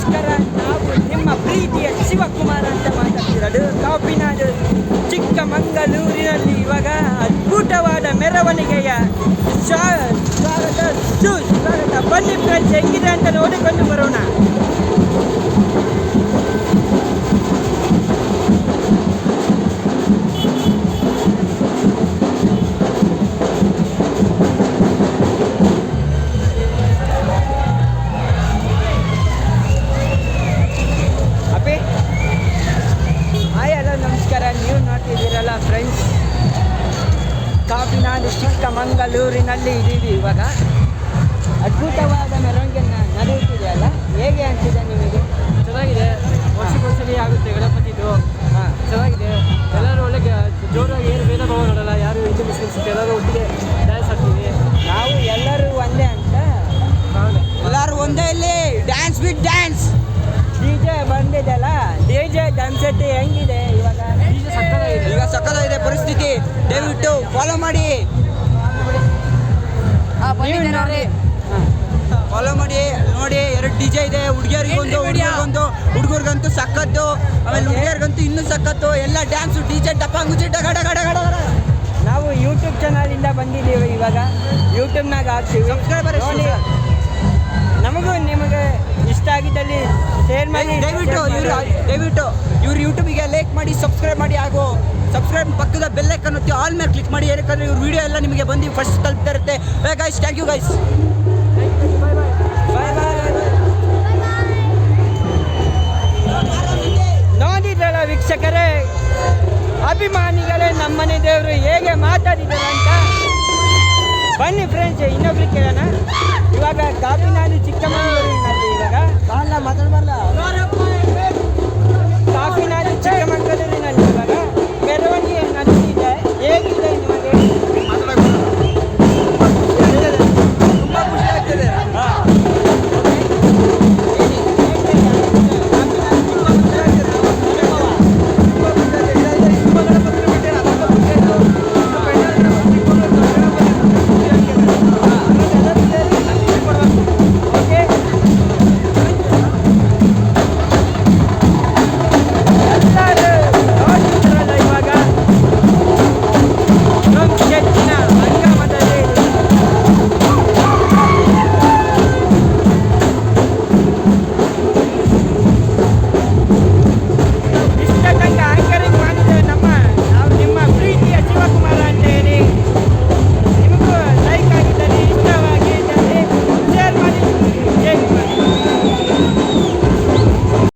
ನಮಸ್ಕಾರ. ನಾವು ನಿಮ್ಮ ಪ್ರೀತಿಯ ಶಿವಕುಮಾರ್ ಅಂತ ಮಾತಾಡ್ತಿರೋದು ಕಾಪಿನಾಡು ಚಿಕ್ಕಮಗಳೂರಿನಲ್ಲಿ. ಇವಾಗ ಅದ್ಭುತವಾದ ಮೆರವಣಿಗೆಯ ಸ್ವಾಗತ ಸುಸ್ವಾಗತ. ಬನ್ನಿ ಫ್ರೆಂಡ್ಸ್, ಹೆಂಗಿದೆ ಅಂತ ನೋಡಿಕೊಂಡು ಬರೋಣ. ನಮಸ್ಕಾರ. ನೀವು ನೋಡ್ತಿದ್ದೀರಲ್ಲ ಫ್ರೆಂಡ್ಸ್, ಕಾಪಿನಾಡು ಚಿಕ್ಕಮಗಳೂರಿನಲ್ಲಿ ಇದ್ದೀವಿ. ಇವಾಗ ಅದ್ಭುತವಾದ ಮೆರವಣಿಗೆ ನಡೆಯುತ್ತಿದೆಯಲ್ಲ, ಹೇಗೆ ಅನಿಸಿದೆ ನಿಮಗೆ? ಚೆನ್ನಾಗಿದೆ. ವರ್ಷಕ್ಕೊಂದ್ಸಲಿ ಆಗುತ್ತೆ ಗಣಪತಿದು. ಹಾಂ, ಚೆನ್ನಾಗಿದೆ. ಎಲ್ಲರೂ ಒಳ್ಳೆ ಜೋರಾಗಿ ಏನು ಭೇದ ಭಾವ ನೋಡಲ್ಲ. ಯಾರು ಹಿಂದೂ ಮುಸ್ಲಿಮ್ಸ್ ಎಲ್ಲರೂ ಒಟ್ಟಿಗೆ ಡ್ಯಾನ್ಸ್ ಆಡ್ತೀವಿ. ನಾವು ಎಲ್ಲರೂ ಒಂದೇ ಅಂತ. ಎಲ್ಲರೂ ಒಂದೇ ಇಲ್ಲಿ ಡ್ಯಾನ್ಸ್ ವಿತ್ ಡ್ಯಾನ್ಸ್. ಡಿಜೆ ಬಂದಿದೆಲ್ಲ, ಡಿಜೆ ಡ್ಯಾನ್ಸೆಟ್ ಹೆಂಗಿದೆ ಇವಾಗ? ಈಗ ಸಕ್ಕತ್ತಾಗಿದೆ ಪರಿಸ್ಥಿತಿ. ದಯವಿಟ್ಟು ಫಾಲೋ ಮಾಡಿ, ಫಾಲೋ ಮಾಡಿ. ನೋಡಿ, 2 ಡಿಜೆ ಇದೆ. ಹುಡುಗಿಯರಿಗೊಂದು ಹುಡುಗರಿಗಂತೂ ಸಕ್ಕತ್ತು, ಆಮೇಲೆ ಹುಡುಗಿಯರಿಗಂತೂ ಇನ್ನೂ ಸಕ್ಕತ್ತು. ಎಲ್ಲ ಡ್ಯಾನ್ಸು, ಡಿಜೆ, ಡಪ್ಪಂಗುಜಿ, ಡಗಡ ಗಡ ಗಡ. ನಾವು ಯೂಟ್ಯೂಬ್ ಚಾನಲಿಂದ ಬಂದಿದ್ದೀವಿ. ಇವಾಗ ಯೂಟ್ಯೂಬ್ನಾಗ ಹಾಕ್ತೀವಿ. ಸಬ್ಸ್ಕ್ರೈಬರ್ ನೋಡಿ, ನಮಗೂ ನಿಮಗೆ ಇಷ್ಟ ಆಗಿದ್ದಲ್ಲಿ ಶೇರ್ ಮಾಡಿ. ದಯವಿಟ್ಟು ಇವ್ರ ಯೂಟ್ಯೂಬಿಗೆ ಲೈಕ್ ಮಾಡಿ, ಸಬ್ಸ್ಕ್ರೈಬ್ ಮಾಡಿ. ಹಾಗೂ ಸಬ್ಸ್ಕ್ರೈಬ್ ಪಕ್ಕದ ಬೆಲ್ ಐಕಾನ್ ಒತ್ತಿ ಆಲ್ ಮೇಲೆ ಕ್ಲಿಕ್ ಮಾಡಿ. ಯಾಕಂದರೆ ಇವ್ರ ವಿಡಿಯೋ ಎಲ್ಲ ನಿಮಗೆ ಬಂದು ಫಸ್ಟ್ ತಲುಪ್ತಾ ಇರುತ್ತೆ. Guys, thank you guys.